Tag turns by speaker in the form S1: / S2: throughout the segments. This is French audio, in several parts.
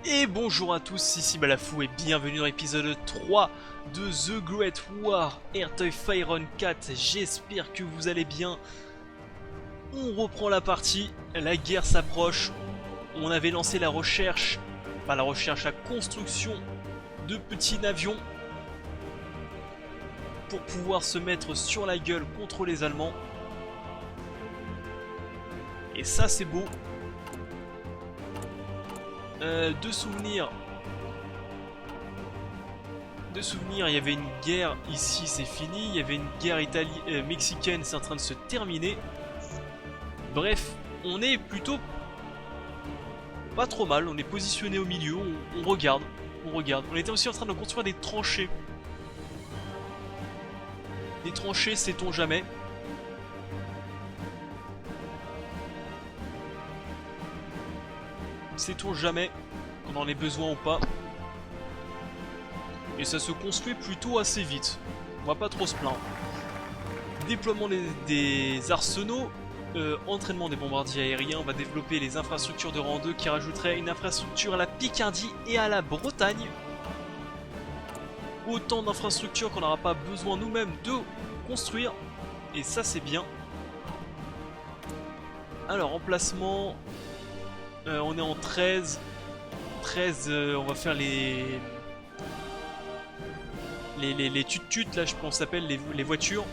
S1: Et bonjour à tous, ici Balafou et bienvenue dans l'épisode 3 de The Great War Earth of Iron 4. J'espère que vous allez bien. On reprend la partie, la guerre s'approche. On avait lancé la recherche, la construction de petits navions pour pouvoir se mettre sur la gueule contre les Allemands. Et ça c'est beau. De souvenirs, il y avait une guerre ici, c'est fini. Il y avait une guerre mexicaine, c'est en train de se terminer. Bref, on est plutôt pas trop mal. On est positionné au milieu, on regarde. On était aussi en train de construire des tranchées. Des tranchées, sait-on jamais. Sait-on jamais qu'on en ait besoin ou pas. Et ça se construit plutôt assez vite. On va pas trop se plaindre. Déploiement des arsenaux. Entraînement des bombardiers aériens. On va développer les infrastructures de rang 2 qui rajouterait une infrastructure à la Picardie et à la Bretagne. Autant d'infrastructures qu'on n'aura pas besoin nous-mêmes de construire. Et ça c'est bien. Alors emplacement. On est en 13. 13, on va faire les tut-tut, là je pense qu'on s'appelle les voitures.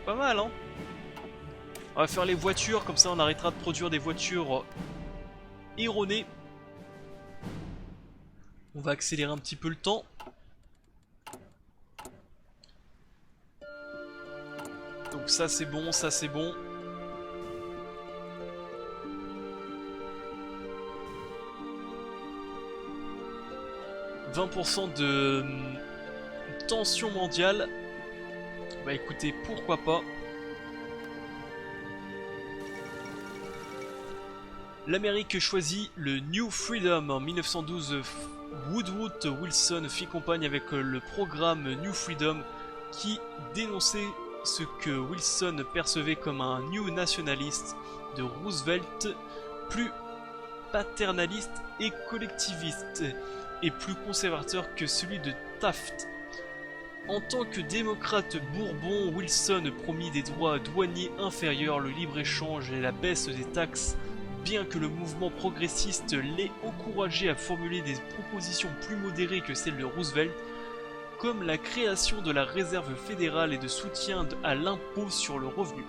S1: Pas mal hein. On va faire les voitures, comme ça on arrêtera de produire des voitures erronées. On va accélérer un petit peu le temps. Donc ça c'est bon, ça c'est bon. « 20% de tension mondiale. » Bah écoutez, pourquoi pas. L'Amérique choisit le New Freedom. En 1912, Woodrow Wilson fit campagne avec le programme New Freedom qui dénonçait ce que Wilson percevait comme un New Nationalist de Roosevelt, plus paternaliste et collectiviste, et plus conservateur que celui de Taft. En tant que démocrate bourbon, Wilson promit des droits douaniers inférieurs, le libre-échange et la baisse des taxes, bien que le mouvement progressiste l'ait encouragé à formuler des propositions plus modérées que celles de Roosevelt, comme la création de la réserve fédérale et de soutien à l'impôt sur le revenu.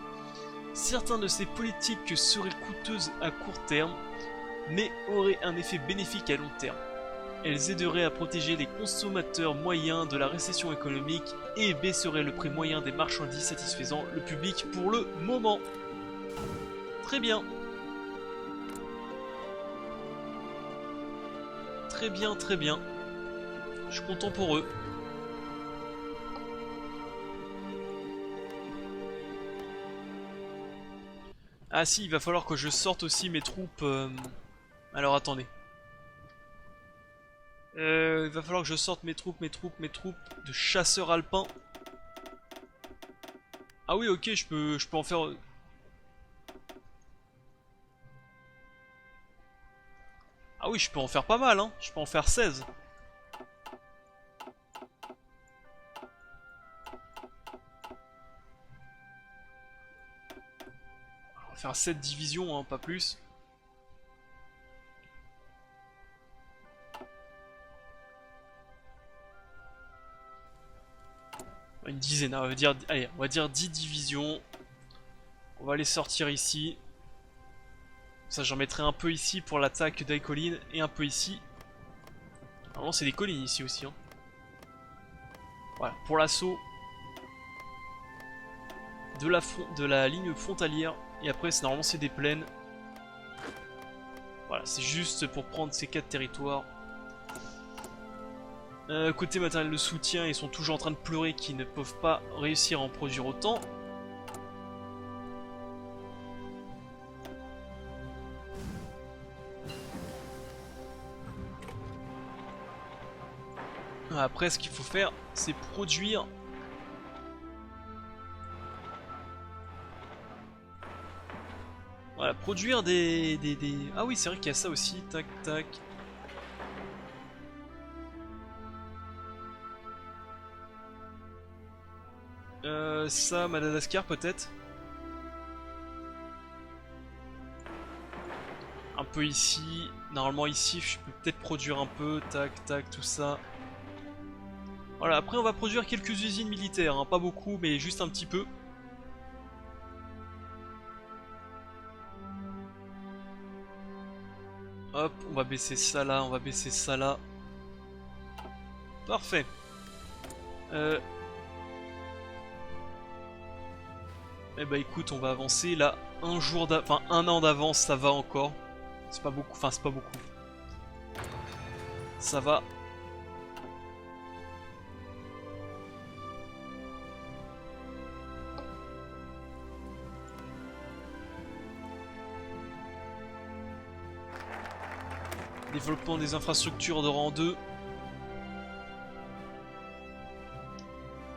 S1: Certaines de ces politiques seraient coûteuses à court terme, mais auraient un effet bénéfique à long terme. Elles aideraient à protéger les consommateurs moyens de la récession économique et baisseraient le prix moyen des marchandises, satisfaisant le public pour le moment. Très bien. Très bien, très bien. Je suis content pour eux. Ah si, il va falloir que je sorte aussi mes troupes... Alors attendez. Il va falloir que je sorte mes troupes de chasseurs alpins. Ah oui, ok, je peux en faire... Ah oui, je peux en faire pas mal, hein. Je peux en faire 16. On va faire 7 divisions, hein, pas plus. Une dizaine, on va dire, allez, on va dire 10 divisions. On va les sortir ici. Ça, j'en mettrai un peu ici pour l'attaque des collines et un peu ici. Normalement, c'est des collines ici aussi. Hein. Voilà, pour l'assaut de la ligne frontalière. Et après, normalement, c'est des plaines. Voilà, c'est juste pour prendre ces 4 territoires. Côté matériel de soutien, ils sont toujours en train de pleurer qu'ils ne peuvent pas réussir à en produire autant. Après, ce qu'il faut faire, c'est produire. Voilà, Produire Ah oui, c'est vrai qu'il y a ça aussi. Tac, tac. Ça, Madagascar peut-être. Un peu ici. Normalement ici, je peux peut-être produire un peu. Tac, tac, tout ça. Voilà, après on va produire quelques usines militaires. Hein. Pas beaucoup, mais juste un petit peu. Hop, on va baisser ça là, on va baisser ça là. Parfait. Eh bah écoute, on va avancer là. Enfin, un an d'avance, ça va encore. C'est pas beaucoup, enfin c'est pas beaucoup. Ça va. Développement des infrastructures de rang 2.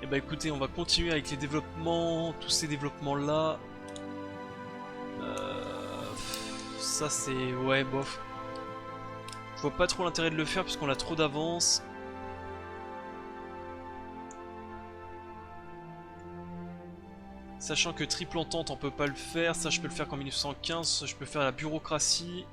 S1: Et bah écoutez, on va continuer avec les développements, tous ces développements là. Ça c'est... ouais, bof. Je vois pas trop l'intérêt de le faire puisqu'on a trop d'avance. Sachant que triple entente on peut pas le faire, ça je peux le faire qu'en 1915, je peux faire la bureaucratie.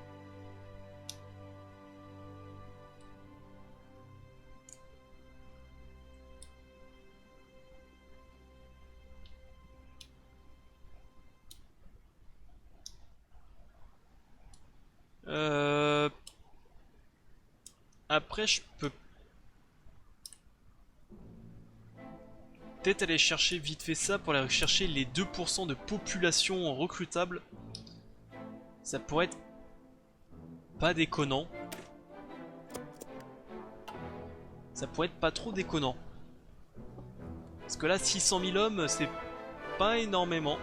S1: Après je peux peut-être aller chercher vite fait ça pour aller chercher les 2% de population recrutable. Ça pourrait être pas déconnant. Ça pourrait être pas trop déconnant. Parce que là 600 000 hommes c'est pas énormément.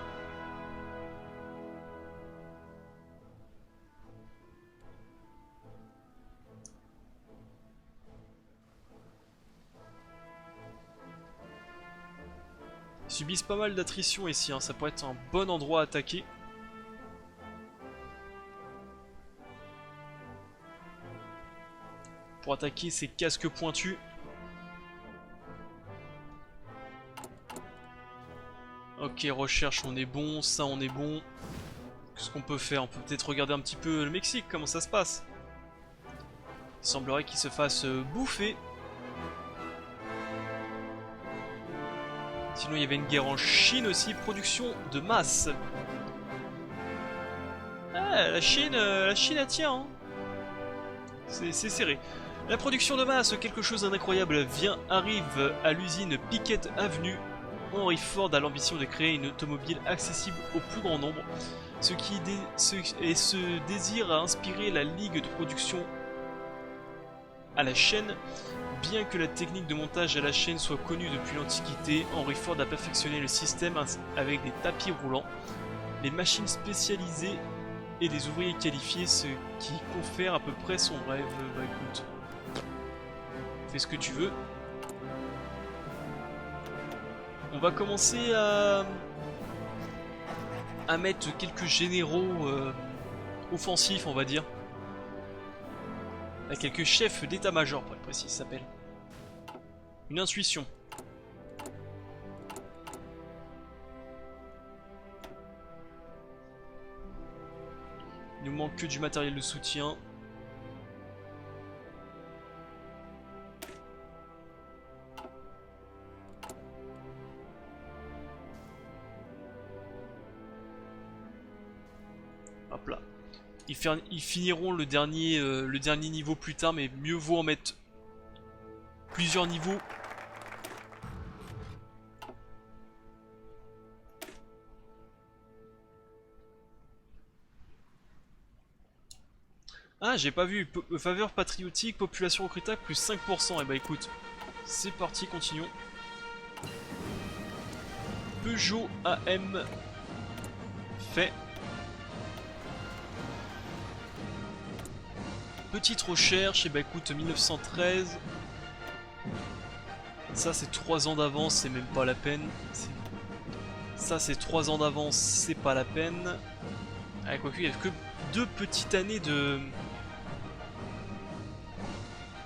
S1: Ils subissent pas mal d'attrition ici, hein. Ça pourrait être un bon endroit à attaquer. Pour attaquer ces casques pointus. Ok, recherche, on est bon, ça on est bon. Qu'est-ce qu'on peut faire? On peut peut-être regarder un petit peu le Mexique, comment ça se passe. Il semblerait qu'il se fasse bouffer. Sinon il y avait une guerre en Chine aussi, production de masse. Ah, la Chine elle tient. Hein. C'est serré. La production de masse, quelque chose d'incroyable, arrive à l'usine Pickett Avenue. Henry Ford a l'ambition de créer une automobile accessible au plus grand nombre. Ce désir a inspiré la ligue de production à la chaîne. Bien que la technique de montage à la chaîne soit connue depuis l'Antiquité, Henry Ford a perfectionné le système avec des tapis roulants, les machines spécialisées et des ouvriers qualifiés, ce qui confère à peu près son rêve. Bah écoute, fais ce que tu veux. On va commencer à mettre quelques généraux offensifs, on va dire. À quelques chefs d'état-major, pour être précis, ça s'appelle. Une intuition. Il nous manque que du matériel de soutien. Hop là. Ils finiront le dernier niveau plus tard, mais mieux vaut en mettre plusieurs niveaux. Ah, j'ai pas vu. Faveur patriotique, population recrutable, plus 5%. Et bah écoute, c'est parti, continuons. Peugeot AM fait. Petite recherche, et bah écoute, 1913. Ça c'est 3 ans d'avance, c'est même pas la peine. Ça c'est 3 ans d'avance, c'est pas la peine. Ah, quoique, il n'y a que 2 petites années de...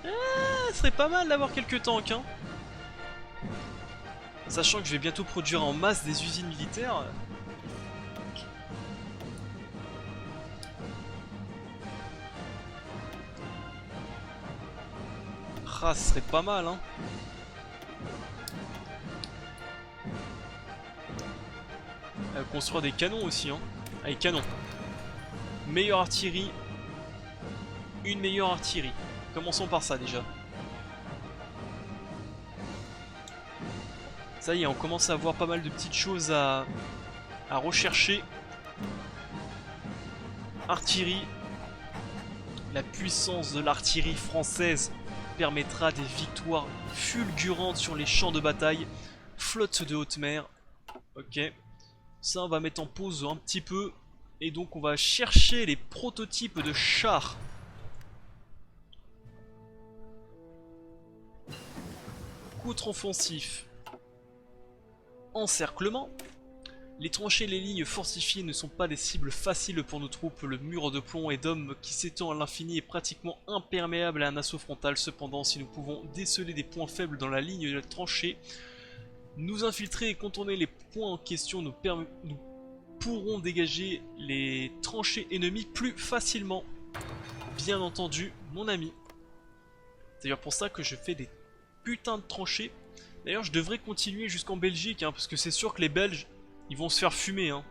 S1: Ah, ce serait pas mal d'avoir quelques tanks, hein. Sachant que je vais bientôt produire en masse des usines militaires. Ah, ce serait pas mal, hein. Construire des canons aussi, hein. Allez, canons. Meilleure artillerie. Une meilleure artillerie. Commençons par ça déjà. Ça y est, on commence à avoir pas mal de petites choses à rechercher. Artillerie. La puissance de l'artillerie française permettra des victoires fulgurantes sur les champs de bataille. Flotte de haute mer. Ok. Ça, on va mettre en pause un petit peu. Et donc, on va chercher les prototypes de chars. Contre-offensif. Encerclement. Les tranchées et les lignes fortifiées ne sont pas des cibles faciles pour nos troupes. Le mur de plomb et d'hommes qui s'étend à l'infini est pratiquement imperméable à un assaut frontal. Cependant, si nous pouvons déceler des points faibles dans la ligne de la tranchée, nous infiltrer et contourner les points en question, nous pourrons dégager les tranchées ennemies plus facilement. Bien entendu, mon ami. C'est d'ailleurs pour ça que je fais des putains de tranchées. D'ailleurs, je devrais continuer jusqu'en Belgique, hein, parce que c'est sûr que les Belges, ils vont se faire fumer, hein.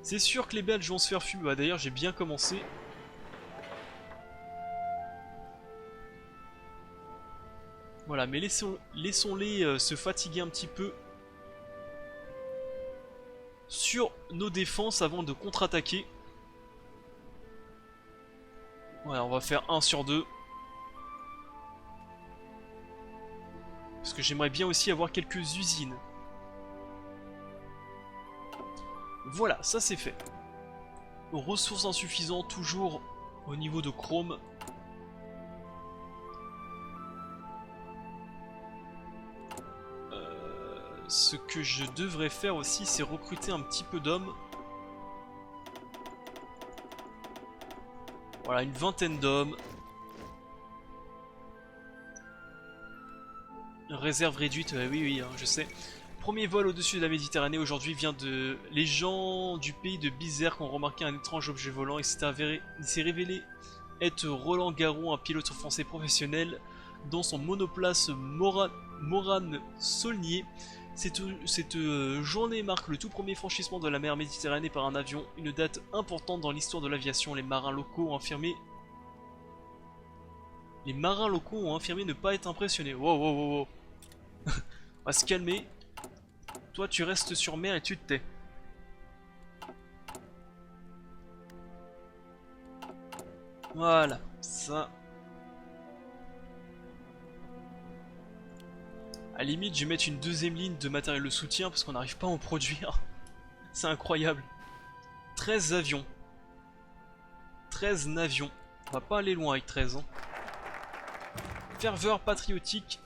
S1: C'est sûr que les Belges vont se faire fumer. Bah, d'ailleurs, j'ai bien commencé. Voilà, mais laissons-les se fatiguer un petit peu sur nos défenses avant de contre-attaquer. Voilà, on va faire 1 sur 2. Parce que j'aimerais bien aussi avoir quelques usines. Voilà, ça c'est fait. Ressources insuffisantes, toujours au niveau de chrome. Ce que je devrais faire aussi, c'est recruter un petit peu d'hommes. Voilà, une vingtaine d'hommes. Réserve réduite, oui, hein, je sais. Premier vol au-dessus de la Méditerranée aujourd'hui vient de... Les gens du pays de Bizerque ont remarqué un étrange objet volant et s'est révélé être Roland Garron, un pilote français professionnel, dans son monoplace Morane Saulnier. Cette journée marque le tout premier franchissement de la mer Méditerranée par un avion, une date importante dans l'histoire de l'aviation. Les marins locaux ont affirmé ne pas être impressionnés. Wow. On va se calmer. Toi, tu restes sur mer et tu te tais. Voilà, ça. À la limite, je vais mettre une deuxième ligne de matériel de soutien parce qu'on n'arrive pas à en produire. C'est incroyable. 13 avions. 13 navions. On va pas aller loin avec 13 ans. Ferveur patriotique.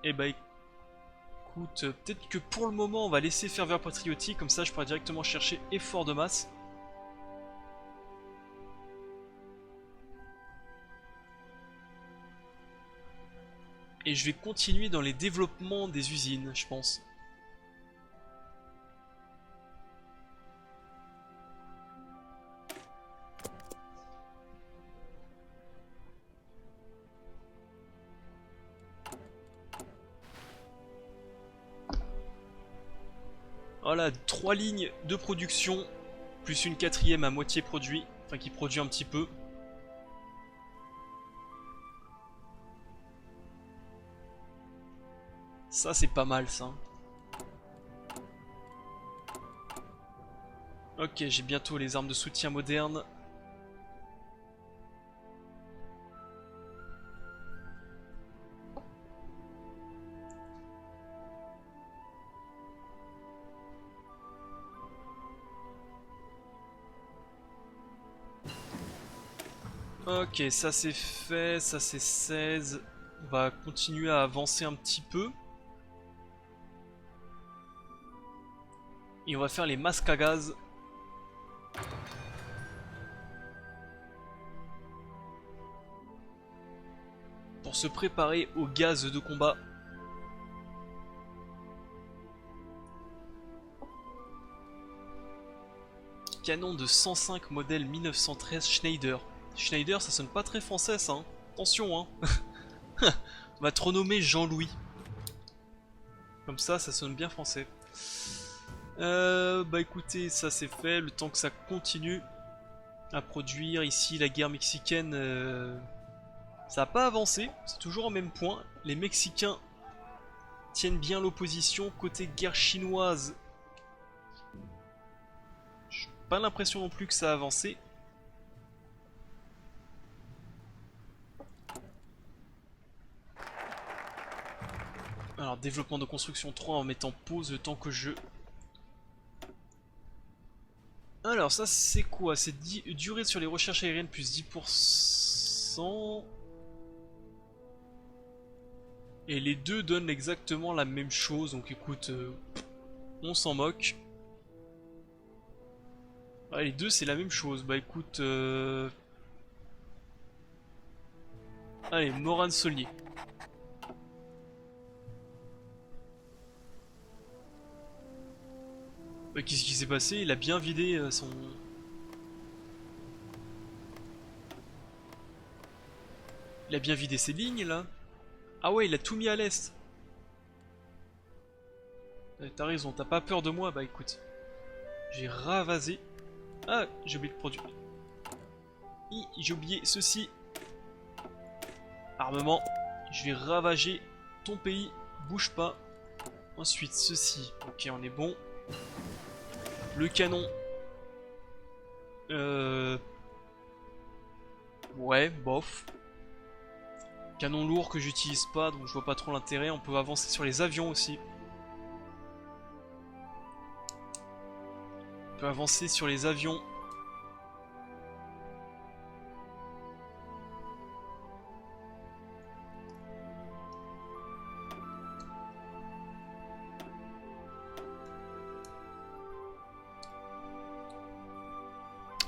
S1: Eh bah écoute, peut-être que pour le moment on va laisser ferveur patriotique, comme ça je pourrais directement chercher effort de masse. Et je vais continuer dans les développements des usines, je pense. Voilà, 3 lignes de production, plus une quatrième à moitié produit, enfin qui produit un petit peu. Ça c'est pas mal ça. Ok, j'ai bientôt les armes de soutien modernes. Ok, ça c'est fait, ça c'est 16. On va continuer à avancer un petit peu. Et on va faire les masques à gaz. Pour se préparer au gaz de combat. Canon de 105 modèle 1913 Schneider. Schneider, ça sonne pas très français ça, hein. Attention hein. On va te renommer Jean-Louis. Comme ça sonne bien français. Bah écoutez, ça c'est fait, le temps que ça continue à produire. Ici, la guerre mexicaine, ça n'a pas avancé, c'est toujours au même point. Les Mexicains tiennent bien l'opposition. Côté guerre chinoise, j'ai pas l'impression non plus que ça a avancé. Alors, développement de construction 3 en mettant pause le temps que je... Alors, ça c'est quoi? C'est durée sur les recherches aériennes plus 10%. Et les deux donnent exactement la même chose, donc écoute, on s'en moque. Ah, les deux c'est la même chose, bah écoute... Allez, Moran Saulnier. Bah, qu'est-ce qui s'est passé? Il a bien vidé son... Il a bien vidé ses lignes là. Ah ouais, il a tout mis à l'est. T'as raison, t'as pas peur de moi? Bah écoute, j'ai ravasé. Ah, j'ai oublié de produire. J'ai oublié ceci. Armement. Je vais ravager ton pays. Bouge pas. Ensuite, ceci. Ok, on est bon. Le canon. Ouais, bof. Canon lourd que j'utilise pas, donc je vois pas trop l'intérêt. On peut avancer sur les avions aussi. On peut avancer sur les avions.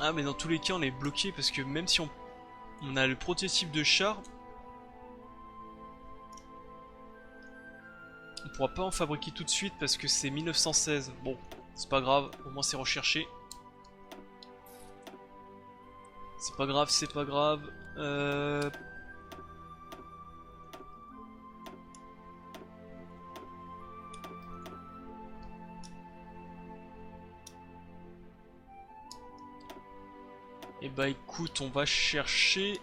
S1: Ah mais dans tous les cas on est bloqué parce que même si on a le prototype de char, on pourra pas en fabriquer tout de suite parce que c'est 1916. Bon, c'est pas grave, au moins c'est recherché. C'est pas grave, c'est pas grave. Et bah écoute, on va chercher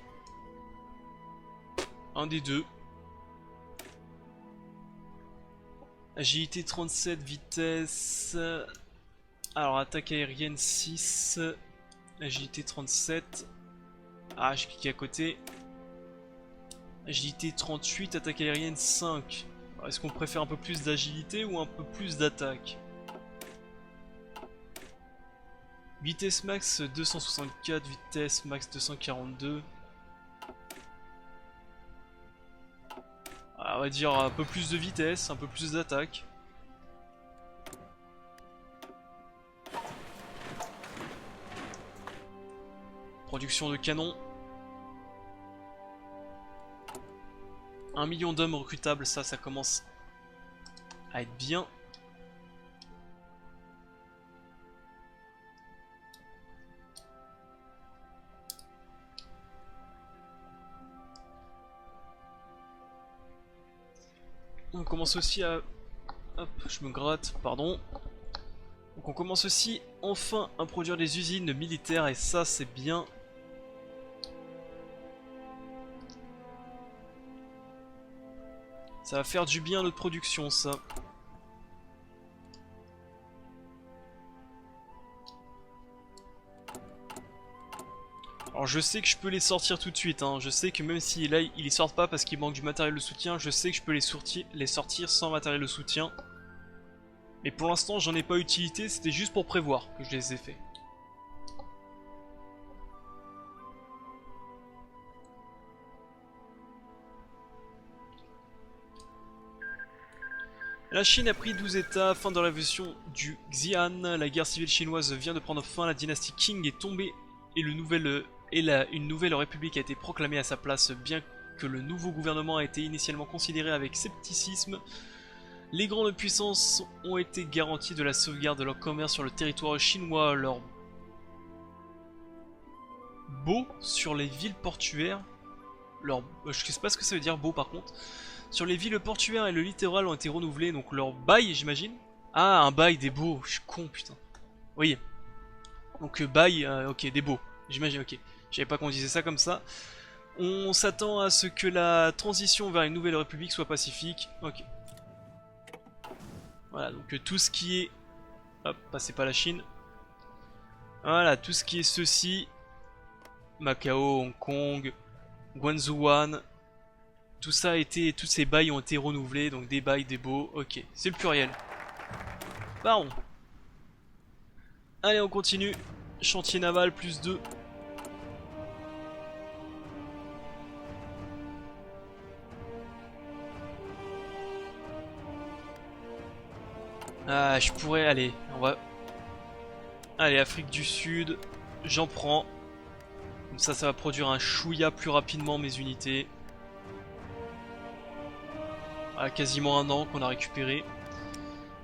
S1: un des deux. Agilité 37, vitesse... Alors attaque aérienne 6, agilité 37... Ah, j'ai cliqué à côté. Agilité 38, attaque aérienne 5. Est-ce qu'on préfère un peu plus d'agilité ou un peu plus d'attaque? Vitesse max 264, vitesse max 242. On va dire un peu plus de vitesse, un peu plus d'attaque. Production de canons. 1 million d'hommes recrutables, ça commence à être bien. On commence aussi à... Hop, je me gratte, pardon. Donc on commence aussi enfin à produire des usines militaires et ça c'est bien. Ça va faire du bien à notre production ça. Alors je sais que je peux les sortir tout de suite, hein. Je sais que même si là ils les sortent pas parce qu'il manque du matériel de soutien, je sais que je peux les sortir sans matériel de soutien. Mais pour l'instant j'en ai pas utilité, c'était juste pour prévoir que je les ai fait. La Chine a pris 12 états, fin de la révolution du Xi'an, la guerre civile chinoise vient de prendre fin, la dynastie Qing est tombée et, une nouvelle république a été proclamée à sa place, bien que le nouveau gouvernement a été initialement considéré avec scepticisme. Les grandes puissances ont été garanties de la sauvegarde de leur commerce sur le territoire chinois, leur beau sur les villes portuaires, je sais pas ce que ça veut dire beau par contre, sur les villes portuaires et le littoral ont été renouvelés, donc leur bail j'imagine. Ah, un bail des baux, je suis con putain. Oui, donc bail, ok, des baux, j'imagine, ok. Je savais pas qu'on disait ça comme ça. On s'attend à ce que la transition vers une nouvelle république soit pacifique, ok. Voilà, donc tout ce qui est... Hop, c'est pas la Chine. Voilà, tout ce qui est ceci. Macao, Hong Kong, Guangzhouan. Tout ça a été... Tous ces bails ont été renouvelés, donc des bails, des baux, ok. C'est le pluriel. Baron. Allez, on continue. Chantier naval, plus 2. Ah, je pourrais aller. On va... Allez, Afrique du Sud. J'en prends. Comme ça va produire un chouïa plus rapidement mes unités. Voilà, quasiment un an qu'on a récupéré.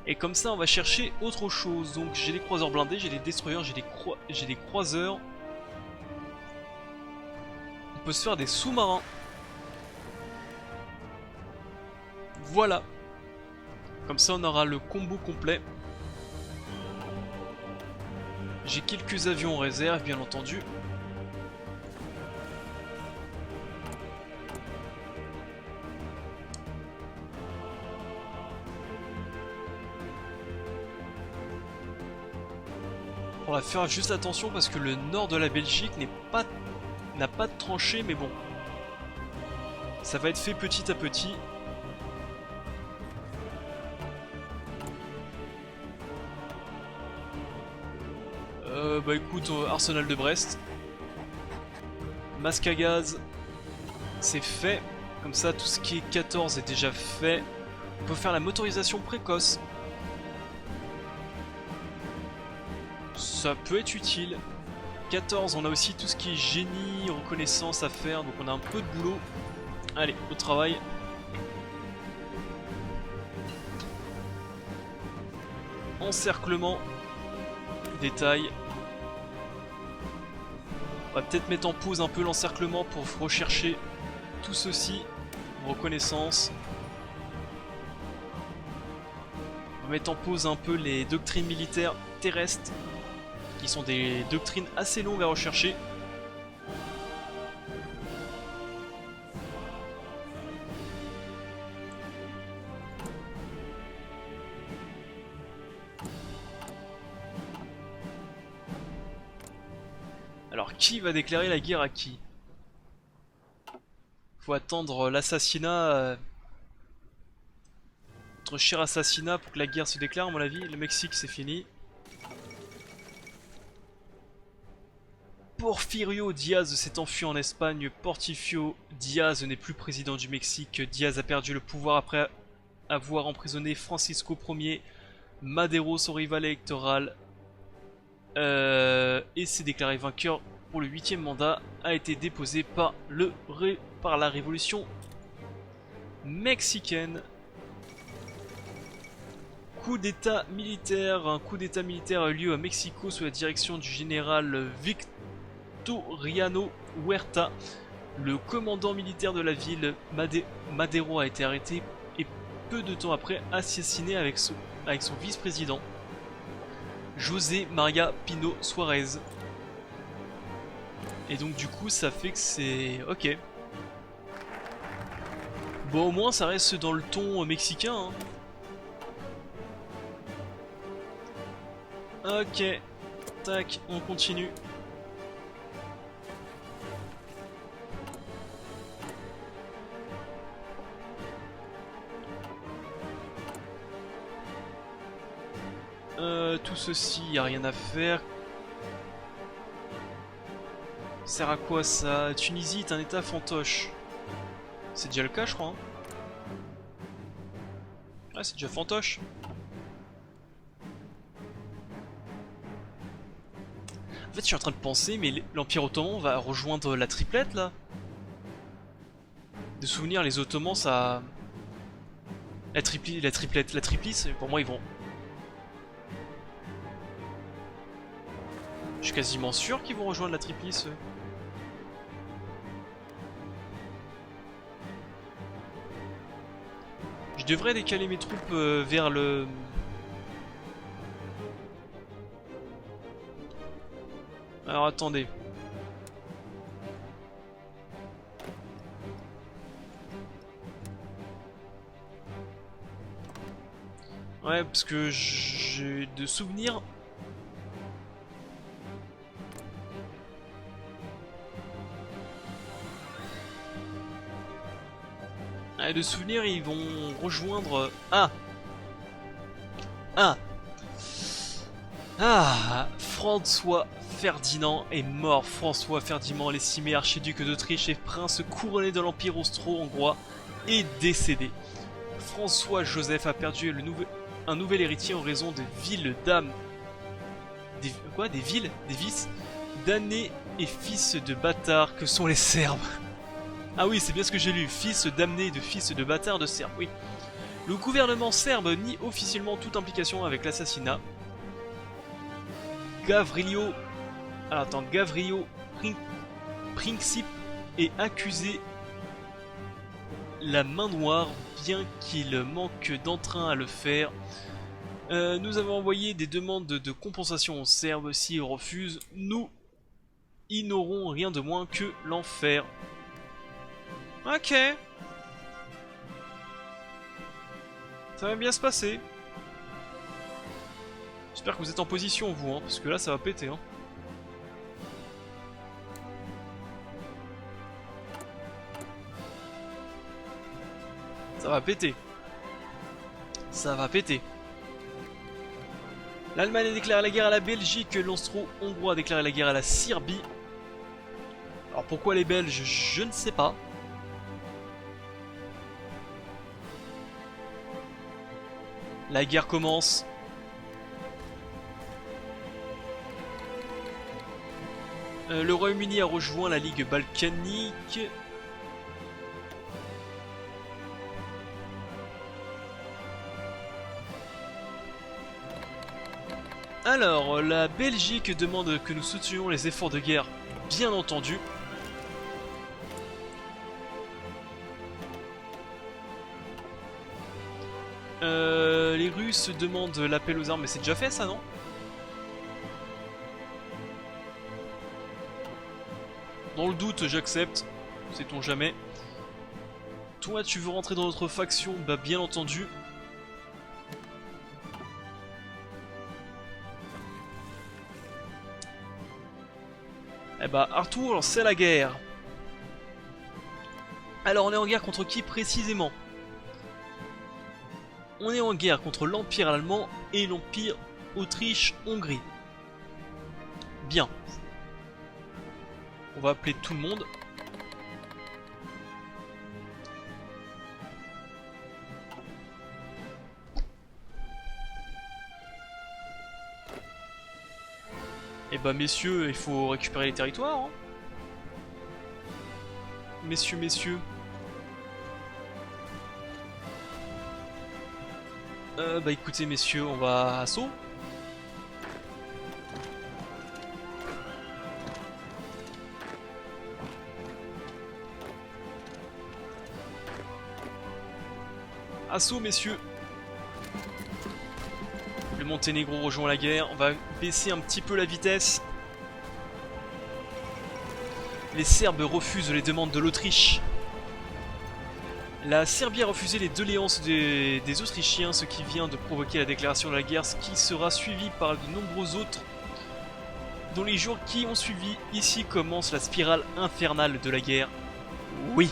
S1: Et comme ça, on va chercher autre chose. Donc, j'ai des croiseurs blindés, j'ai des destroyers, j'ai des croiseurs. On peut se faire des sous-marins. Voilà. Comme ça, on aura le combo complet. J'ai quelques avions en réserve, bien entendu. On va faire juste attention parce que le nord de la Belgique n'a pas de tranchée, mais bon. Ça va être fait petit à petit. Bah écoute, Arsenal de Brest. Masque à gaz, c'est fait. Comme ça, tout ce qui est 14 est déjà fait. On peut faire la motorisation précoce. Ça peut être utile. 14, on a aussi tout ce qui est génie, reconnaissance à faire, donc on a un peu de boulot. Allez, au travail. Encerclement. Détail. On va peut-être mettre en pause un peu l'encerclement pour rechercher tout ceci. Reconnaissance. On va mettre en pause un peu les doctrines militaires terrestres, qui sont des doctrines assez longues à rechercher. Alors, qui va déclarer la guerre à qui? Faut attendre l'assassinat... notre cher assassinat pour que la guerre se déclare, à mon avis. Le Mexique, c'est fini. Porfirio Diaz s'est enfui en Espagne. Porfirio Diaz n'est plus président du Mexique. Diaz a perdu le pouvoir après avoir emprisonné Francisco Ier, Madero, son rival électoral, et s'est déclaré vainqueur pour le 8e mandat. A été déposé par la révolution mexicaine. Coup d'état militaire. Un coup d'état militaire a eu lieu à Mexico sous la direction du général Victoriano Huerta. Le commandant militaire de la ville, Madero, a été arrêté et peu de temps après assassiné avec son vice-président, José María Pino Suárez. Et donc du coup ça fait que c'est... Ok. Bon, au moins ça reste dans le ton mexicain, hein. Ok, tac, on continue. Tout ceci, y a rien à faire. Sert à quoi ça? Tunisie est un état fantoche. C'est déjà le cas, je crois. Hein. Ah, c'est déjà fantoche. En fait, je suis en train de penser, mais l'Empire Ottoman va rejoindre la triplette là. De souvenir, les Ottomans, ça. La triplette, la triplice, pour moi, ils vont. Je suis quasiment sûr qu'ils vont rejoindre la triplice. Je devrais décaler mes troupes vers le. Alors attendez. Ouais, parce que j'ai de souvenirs. Ouais, de souvenirs, ils vont rejoindre. Ah! Ah! Ah! François Ferdinand est mort. François Ferdinand, l'estimé archiduc d'Autriche et prince couronné de l'Empire austro-hongrois, est décédé. François Joseph a perdu un nouvel héritier en raison des villes dames. Des villes? Des vices? Damnés et fils de bâtards que sont les Serbes. Ah oui, c'est bien ce que j'ai lu. Fils damnés de fils de bâtards de Serbes, oui. Le gouvernement serbe nie officiellement toute implication avec l'assassinat. Gavrilo Princip est accusé la main noire, bien qu'il manque d'entrain à le faire. Nous avons envoyé des demandes de compensation aux Serbes. S'ils refusent, ils n'auront rien de moins que l'enfer. Ok. Ça va bien se passer. J'espère que vous êtes en position, vous, hein, parce que là, ça va péter. Hein. Ça va péter. Ça va péter. L'Allemagne a déclaré la guerre à la Belgique, l'Austro-Hongrois a déclaré la guerre à la Serbie. Alors pourquoi les Belges, je ne sais pas. La guerre commence. Le Royaume-Uni a rejoint la Ligue balkanique. Alors, la Belgique demande que nous soutenions les efforts de guerre, bien entendu. Les Russes demandent l'appel aux armes, mais c'est déjà fait ça, non? Dans le doute, j'accepte. Sait-on jamais. Toi, tu veux rentrer dans notre faction? Bah, bien entendu. Eh bah, Arthur, c'est la guerre. Alors, on est en guerre contre qui précisément? On est en guerre contre l'Empire allemand et l'Empire Autriche-Hongrie. Bien. On va appeler tout le monde. Eh bah messieurs, il faut récupérer les territoires. Hein. Messieurs. Bah écoutez messieurs, on va assaut. Assaut messieurs. Le Monténégro rejoint la guerre, on va baisser un petit peu la vitesse. Les Serbes refusent les demandes de l'Autriche. La Serbie a refusé les doléances des Autrichiens, ce qui vient de provoquer la déclaration de la guerre, ce qui sera suivi par de nombreux autres. Dans les jours qui ont suivi, ici commence la spirale infernale de la guerre. Oui.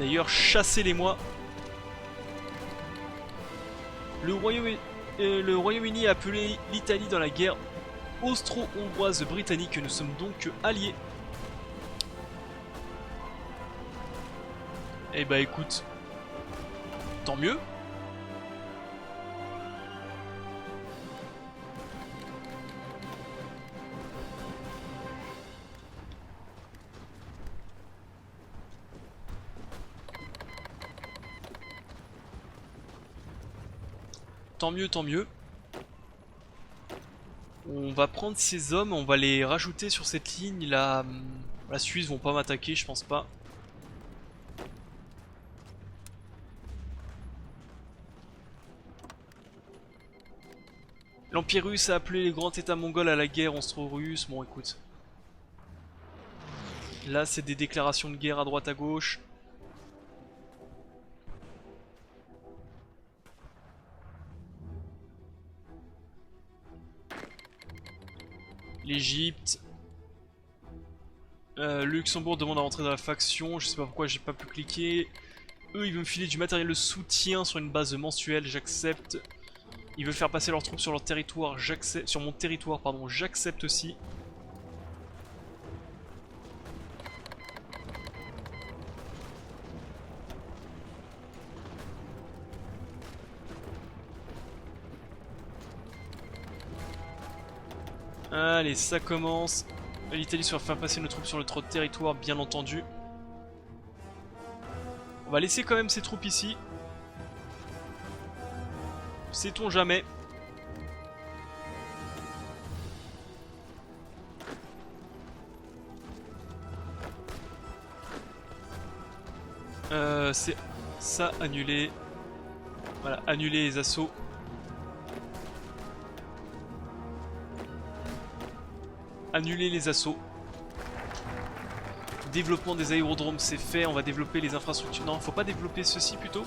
S1: D'ailleurs, chassez-les-moi. Le Royaume-Uni a appelé l'Italie dans la guerre austro-hongroise britannique. Nous sommes donc alliés. Eh bah écoute, tant mieux. Tant mieux, tant mieux. On va prendre ces hommes, on va les rajouter sur cette ligne. La Suisse vont pas m'attaquer, je pense pas. L'Empire russe a appelé les grands états mongols à la guerre austro-russe. Bon, écoute. Là, c'est des déclarations de guerre à droite à gauche. L'Égypte. Luxembourg demande à rentrer dans la faction. Je sais pas pourquoi j'ai pas pu cliquer. Eux, ils veulent me filer du matériel de soutien sur une base mensuelle. J'accepte. Ils veulent faire passer leurs troupes sur leur territoire. J'accepte. Sur mon territoire, pardon. J'accepte aussi. Allez, ça commence. L'Italie se va faire passer nos troupes sur notre territoire, bien entendu. On va laisser quand même ces troupes ici. Sait-on jamais. C'est ça, annuler. Voilà, annuler les assauts. Annuler les assauts. Développement des aérodromes, c'est fait. On va développer les infrastructures. Non, faut pas développer ceci plutôt.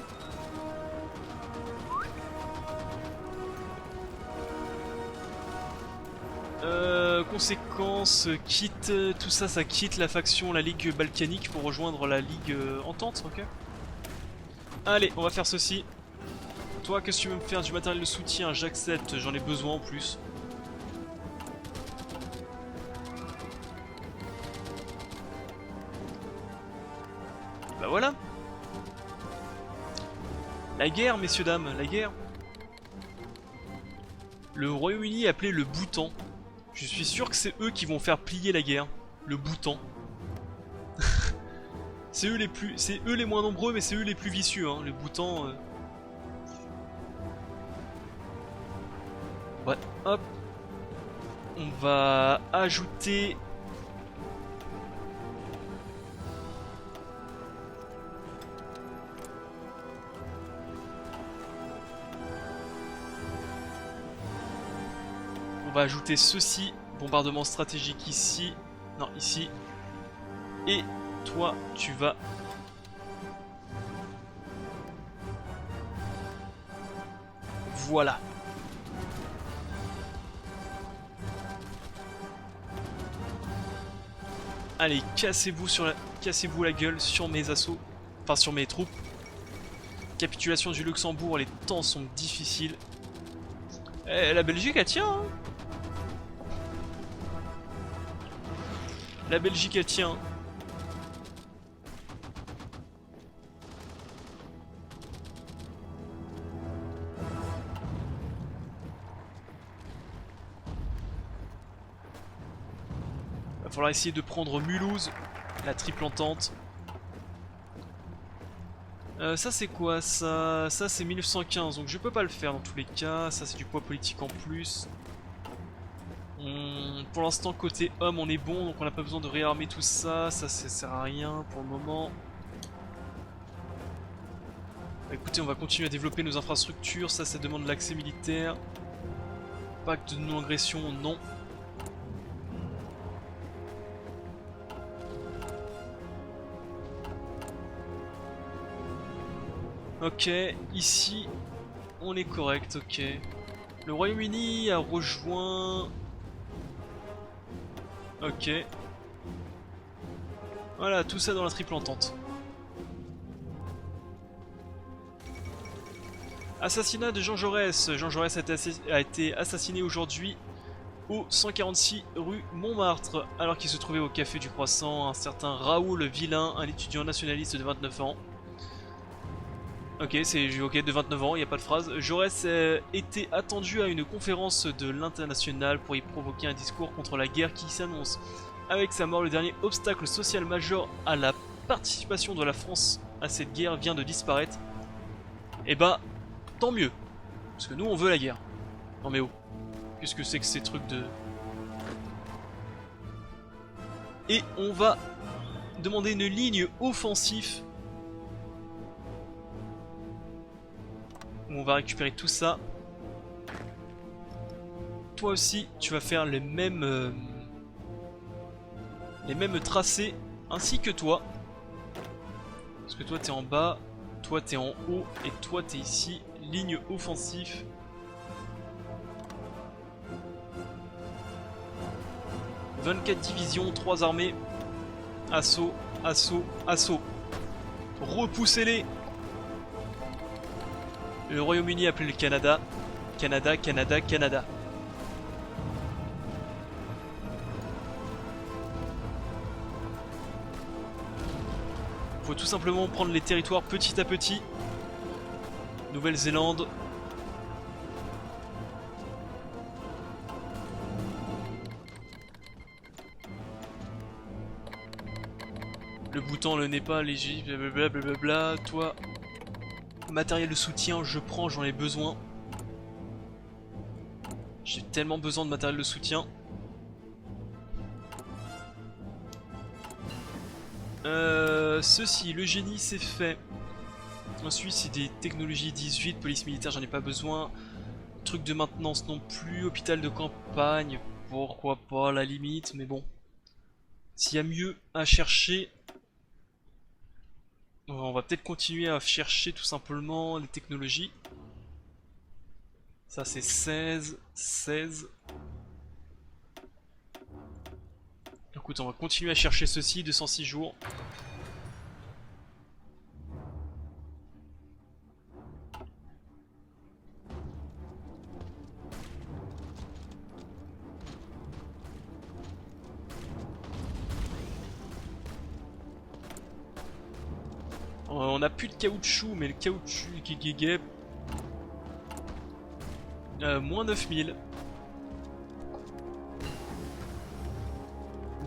S1: Conséquence, quitte tout ça, ça quitte la faction, la Ligue balkanique pour rejoindre la Ligue Entente, ok. Allez, on va faire ceci. Toi, qu'est-ce que tu veux me faire? Du matériel de soutien, j'accepte, j'en ai besoin en plus. Et bah voilà. La guerre, messieurs, dames, la guerre. Le Royaume-Uni est appelé le Bhoutan. Je suis sûr que c'est eux qui vont faire plier la guerre. Le Bhoutan. C'est eux les moins nombreux, mais c'est eux les plus vicieux, hein. Le Bhoutan. Ouais, hop. On va ajouter. On va ajouter ceci. Bombardement stratégique ici. Non, ici. Et toi, tu vas... Voilà. Allez, cassez-vous la gueule sur mes assauts. Enfin, sur mes troupes. Capitulation du Luxembourg, les temps sont difficiles. Eh, la Belgique, elle tient, hein. La Belgique, elle tient. Va falloir essayer de prendre Mulhouse, la triple entente. Ça c'est quoi ça? Ça c'est 1915, donc je peux pas le faire dans tous les cas. Ça c'est du poids politique en plus. Pour l'instant côté homme on est bon, donc on n'a pas besoin de réarmer tout ça. Ça sert à rien pour le moment. Bah, écoutez, on va continuer à développer nos infrastructures. Ça demande l'accès militaire. Pacte de non-agression, non. Ok, ici on est correct, ok. Le Royaume-Uni a rejoint... Ok. Voilà, tout ça dans la triple entente. Assassinat de Jean Jaurès. Jean Jaurès a été assassiné aujourd'hui au 146 rue Montmartre, alors qu'il se trouvait au Café du Croissant un certain Raoul Villain, un étudiant nationaliste de 29 ans. Ok, c'est ok, de 29 ans, il n'y a pas de phrase. Jaurès était attendu à une conférence de l'international pour y provoquer un discours contre la guerre qui s'annonce. Avec sa mort, le dernier obstacle social majeur à la participation de la France à cette guerre vient de disparaître. Et bah, tant mieux. Parce que nous, on veut la guerre. Non mais oh, qu'est-ce que c'est que ces trucs de... Et on va demander une ligne offensive. On va récupérer tout ça. Toi aussi, tu vas faire les mêmes tracés, ainsi que toi. Parce que toi, t'es en bas, toi, t'es en haut, et toi, t'es ici. Ligne offensive. « 24 divisions, 3 armées. Assaut, assaut, assaut. Repoussez-les. Le Royaume-Uni appelé le Canada. Canada, Canada, Canada. Faut tout simplement prendre les territoires petit à petit. Nouvelle-Zélande. Le Bhoutan, le Népal, l'Égypte, blablabla, blablabla. Toi, matériel de soutien, je prends, j'en ai besoin. J'ai tellement besoin de matériel de soutien. Ceci, le génie c'est fait. Ensuite c'est des technologies 18, police militaire j'en ai pas besoin. Truc de maintenance non plus, hôpital de campagne, pourquoi pas à la limite, mais bon. S'il y a mieux à chercher, on va peut-être continuer à chercher tout simplement les technologies. Ça c'est 16, 16. Écoute, on va continuer à chercher ceci, 206 jours. On a plus de caoutchouc, mais le caoutchouc guégué. Moins 9000.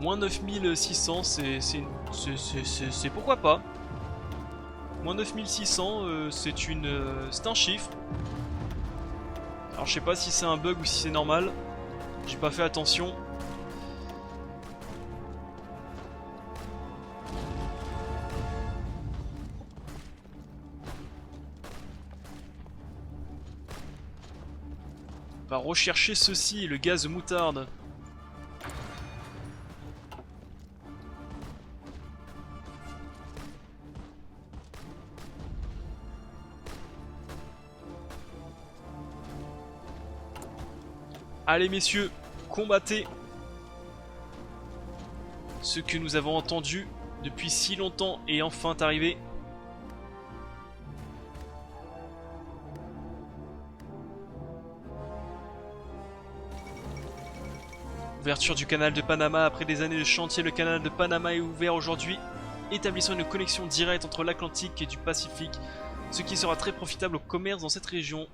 S1: Moins 9600, c'est pourquoi pas. Moins 9600, c'est un chiffre. Alors je sais pas si c'est un bug ou si c'est normal. J'ai pas fait attention. On va rechercher ceci, le gaz moutarde. Allez messieurs, combattez ce que nous avons entendu depuis si longtemps est enfin arrivé. Ouverture du canal de Panama. Après des années de chantier, le canal de Panama est ouvert aujourd'hui, établissant une connexion directe entre l'Atlantique et du Pacifique, ce qui sera très profitable au commerce dans cette région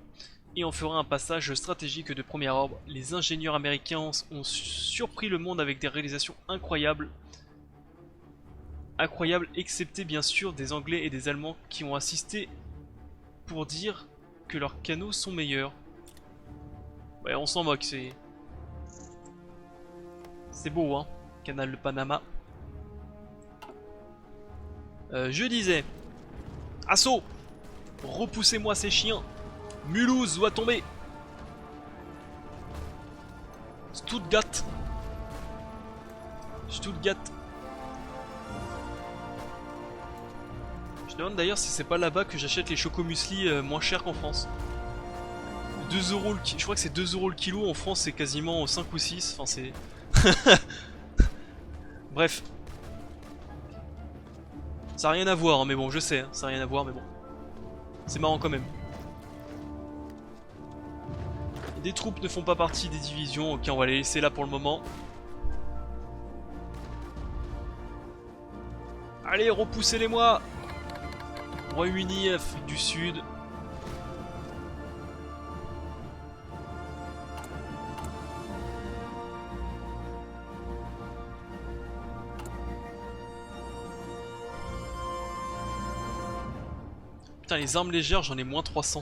S1: et en fera un passage stratégique de premier ordre. Les ingénieurs américains ont surpris le monde avec des réalisations incroyables. Incroyables, excepté bien sûr des Anglais et des Allemands qui ont assisté pour dire que leurs canaux sont meilleurs. Ouais, on s'en moque, c'est beau, hein, canal de Panama. Je disais, assaut, repoussez-moi ces chiens. Mulhouse doit tomber. Stuttgart. Stuttgart. Je demande d'ailleurs si c'est pas là-bas que j'achète les chocomusli moins cher qu'en France. 2 € le kilo, je crois que c'est 2 € le kilo, en France c'est quasiment 5 ou 6, enfin c'est... Bref. Ça n'a rien à voir, hein, mais bon, je sais, hein, ça n'a rien à voir, mais bon. C'est marrant quand même. Des troupes ne font pas partie des divisions, ok, on va les laisser là pour le moment. Allez, repoussez-les-moi. Royaume-Uni, Afrique du Sud. Putain, les armes légères, j'en ai moins 300.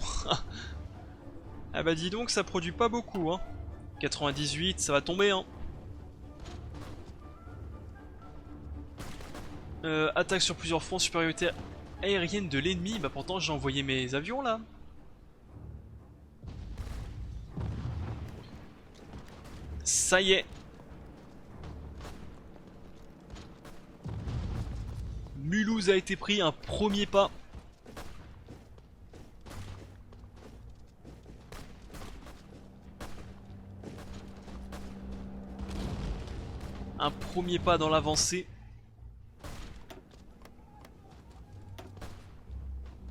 S1: Ah bah dis donc, ça produit pas beaucoup, hein. 98, ça va tomber, hein. Attaque sur plusieurs fronts, supériorité aérienne de l'ennemi. Bah pourtant j'ai envoyé mes avions là. Ça y est. Mulhouse a été pris, un premier pas. Un premier pas dans l'avancée.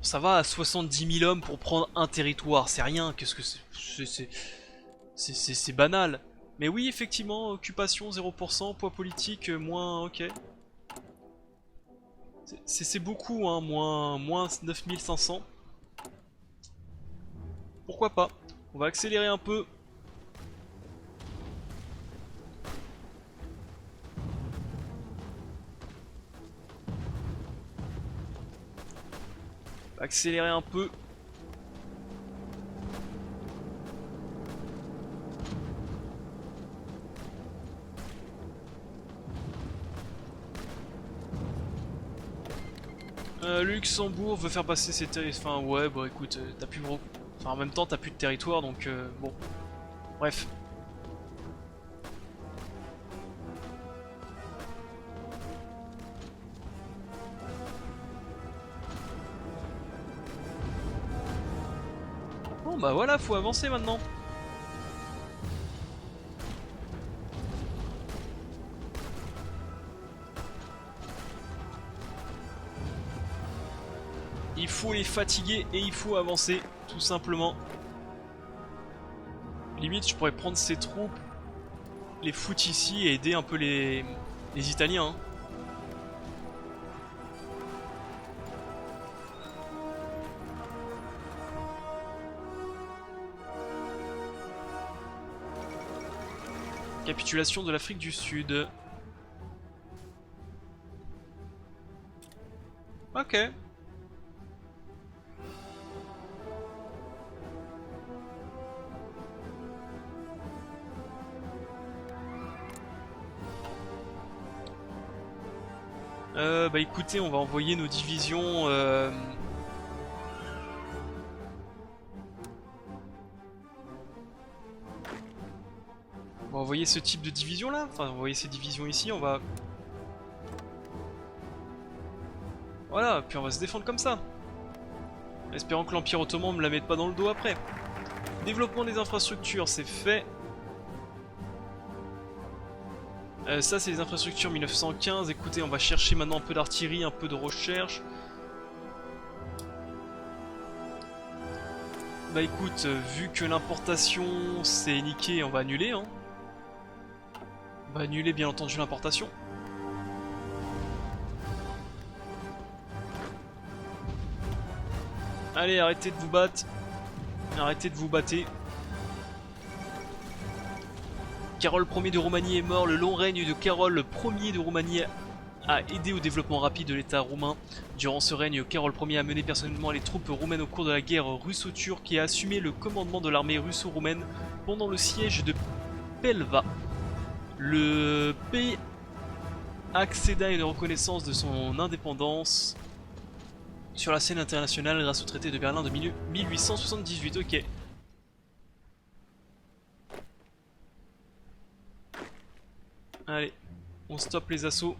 S1: Ça va à 70 000 hommes pour prendre un territoire, c'est rien, qu'est-ce que c'est... C'est banal. Mais oui, effectivement, occupation 0%, poids politique moins... ok. C'est beaucoup, hein, moins 9500. Pourquoi pas? On va accélérer un peu. Accélérer un peu. Luxembourg veut faire passer ses territoires. Enfin ouais, bon écoute, t'as plus gros. Enfin en même temps t'as plus de territoire donc bon. Bref. Bon bah voilà, faut avancer maintenant. Il faut les fatiguer et il faut avancer, tout simplement. Limite, je pourrais prendre ces troupes, les foutre ici et aider un peu les Italiens. Hein. Capitulation de l'Afrique du Sud. Ok. Bah écoutez, on va envoyer nos divisions... On va envoyer ce type de division là, enfin on va envoyer ces divisions ici, on va... Voilà, puis on va se défendre comme ça. Espérant que l'Empire Ottoman me la mette pas dans le dos après. Développement des infrastructures, c'est fait. Ça c'est les infrastructures 1915, écoutez on va chercher maintenant un peu d'artillerie, un peu de recherche. Bah écoute, vu que l'importation c'est niqué, on va annuler hein. On va annuler bien entendu l'importation. Allez arrêtez de vous battre. Arrêtez de vous battre. Carole Ier de Roumanie est mort, le long règne de Carole Ier de Roumanie a aidé au développement rapide de l'état roumain. Durant ce règne, Carole Ier a mené personnellement les troupes roumaines au cours de la guerre russo-turque et a assumé le commandement de l'armée russo-roumaine pendant le siège de Pelva. Le pays accéda à une reconnaissance de son indépendance sur la scène internationale grâce au traité de Berlin de 1878. Ok. Allez, on stoppe les assauts.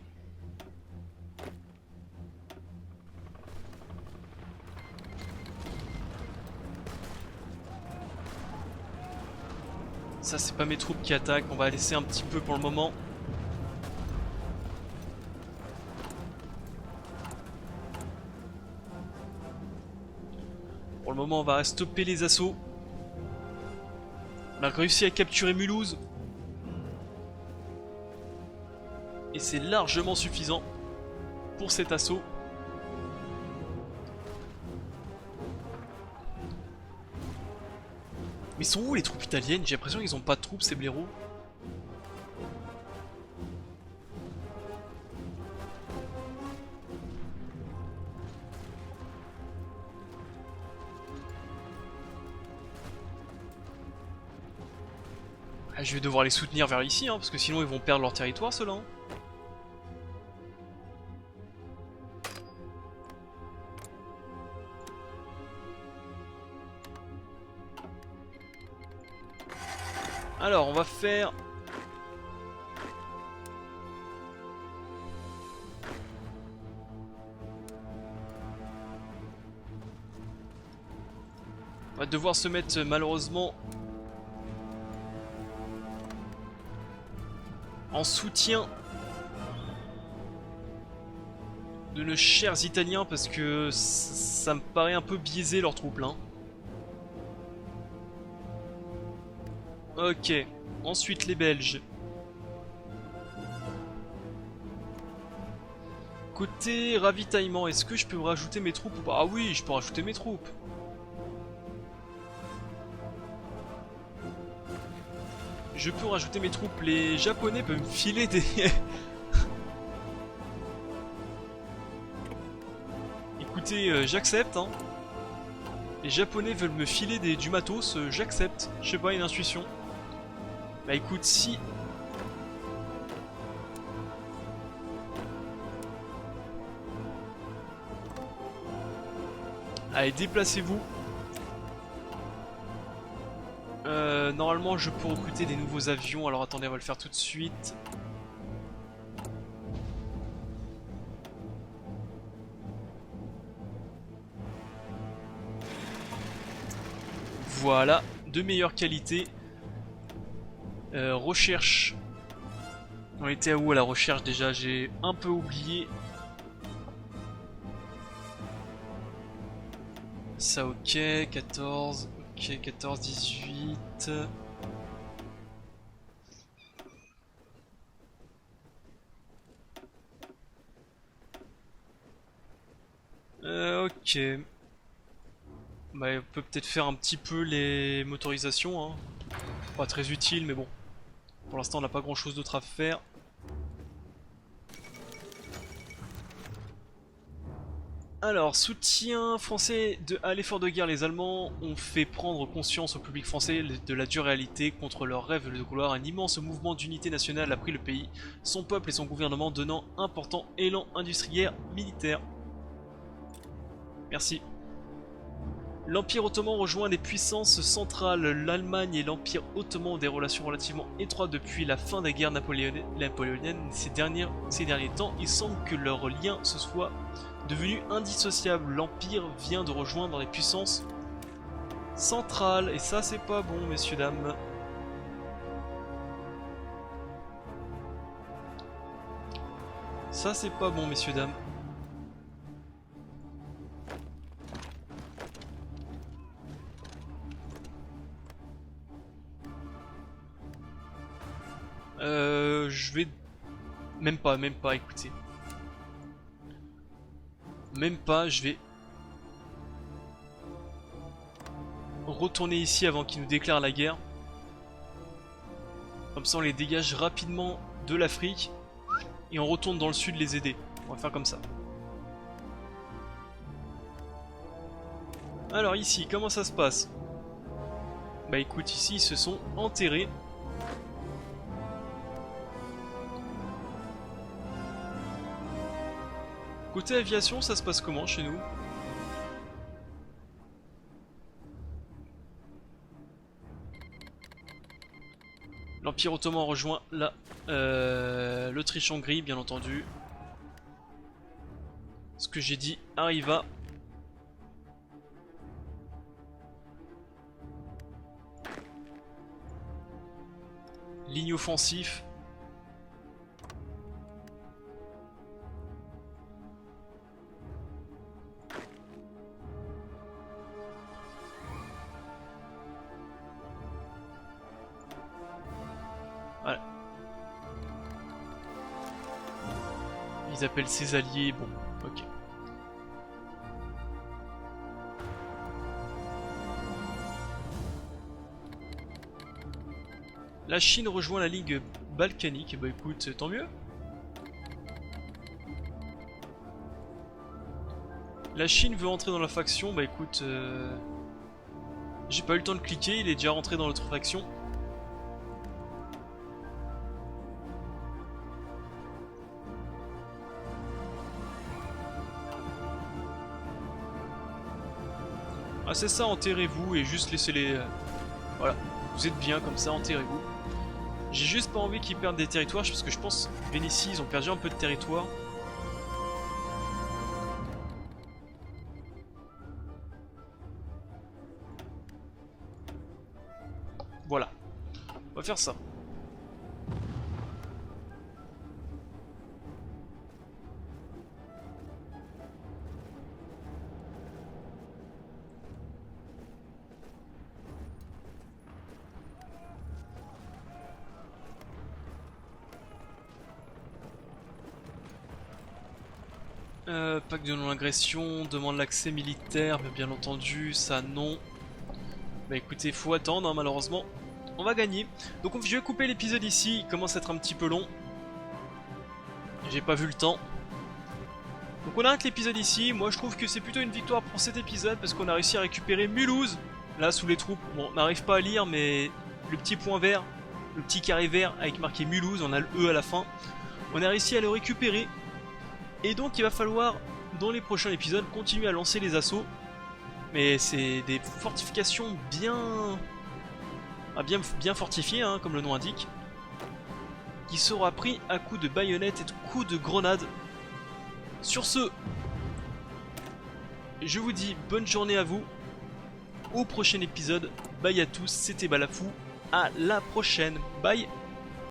S1: Ça c'est pas mes troupes qui attaquent, on va laisser un petit peu pour le moment. Pour le moment on va stopper les assauts. On a réussi à capturer Mulhouse. Et c'est largement suffisant pour cet assaut. Mais ils sont où les troupes italiennes? J'ai l'impression qu'ils ont pas de troupes, ces blaireaux. Ah, je vais devoir les soutenir vers ici, hein, parce que sinon ils vont perdre leur territoire, ceux-là. Hein. Alors, on va faire... On va devoir se mettre malheureusement en soutien de nos chers Italiens parce que ça me paraît un peu biaisé leurs troupes là. Ok, ensuite les Belges. Côté ravitaillement, est-ce que je peux rajouter mes troupes ou pas? Ah oui, je peux rajouter mes troupes. Je peux rajouter mes troupes. Les Japonais peuvent me filer des... Écoutez, j'accepte. Hein. Les Japonais veulent me filer du matos, j'accepte. Je sais pas, une intuition. Bah écoute, si... Allez, déplacez-vous. Normalement, je peux recruter des nouveaux avions. Alors attendez, on va le faire tout de suite. Voilà, de meilleure qualité. Recherche. On était à où à la recherche déjà? J'ai un peu oublié. Ça ok, 14, ok, 14, 18... ok. Bah, on peut peut-être faire un petit peu les motorisations, hein. Pas très utile, mais bon. Pour l'instant, on n'a pas grand chose d'autre à faire. Alors, soutien français à l'effort de guerre, les Allemands ont fait prendre conscience au public français de la dure réalité. Contre leur rêve de gloire, un immense mouvement d'unité nationale a pris le pays, son peuple et son gouvernement donnant un important élan industriel militaire. Merci. L'Empire ottoman rejoint les puissances centrales. L'Allemagne et l'Empire ottoman ont des relations relativement étroites depuis la fin des guerres napoléoniennes. Ces derniers temps, il semble que leur lien se soit devenu indissociable. L'Empire vient de rejoindre les puissances centrales. Et ça, c'est pas bon, messieurs, dames. Ça, c'est pas bon, messieurs, dames. Je vais... Même pas, écoutez. Même pas, je vais... retourner ici avant qu'ils nous déclarent la guerre. Comme ça on les dégage rapidement de l'Afrique. Et on retourne dans le sud les aider. On va faire comme ça. Alors ici, comment ça se passe? Bah écoute, ici ils se sont enterrés. Côté aviation, ça se passe comment chez nous? L'Empire ottoman rejoint l'Autriche-Hongrie, bien entendu. Ce que j'ai dit arriva. Ligne offensif. Voilà. Ils appellent ses alliés, bon, ok. La Chine rejoint la Ligue balkanique. Et bah écoute, tant mieux. La Chine veut entrer dans la faction. Bah écoute, j'ai pas eu le temps de cliquer, il est déjà rentré dans notre faction. Ah c'est ça, enterrez-vous et juste laissez-les... voilà, vous êtes bien comme ça, enterrez-vous. J'ai juste pas envie qu'ils perdent des territoires parce que je pense Vénétie, ils ont perdu un peu de territoire. Voilà, on va faire ça. Pacte de non-agression, demande l'accès militaire, mais bien entendu, ça non. Bah écoutez, faut attendre, hein, malheureusement. On va gagner. Donc je vais couper l'épisode ici, il commence à être un petit peu long. J'ai pas vu le temps. Donc on arrête l'épisode ici. Moi je trouve que c'est plutôt une victoire pour cet épisode parce qu'on a réussi à récupérer Mulhouse. Là sous les troupes, bon on n'arrive pas à lire mais le petit point vert, le petit carré vert avec marqué Mulhouse, on a le E à la fin. On a réussi à le récupérer. Et donc il va falloir dans les prochains épisodes continuer à lancer les assauts. Mais c'est des fortifications bien fortifiées, hein, comme le nom indique. Qui sera pris à coups de baïonnettes et de coups de grenades. Sur ce, je vous dis bonne journée à vous. Au prochain épisode. Bye à tous, c'était Balafou. À la prochaine. Bye.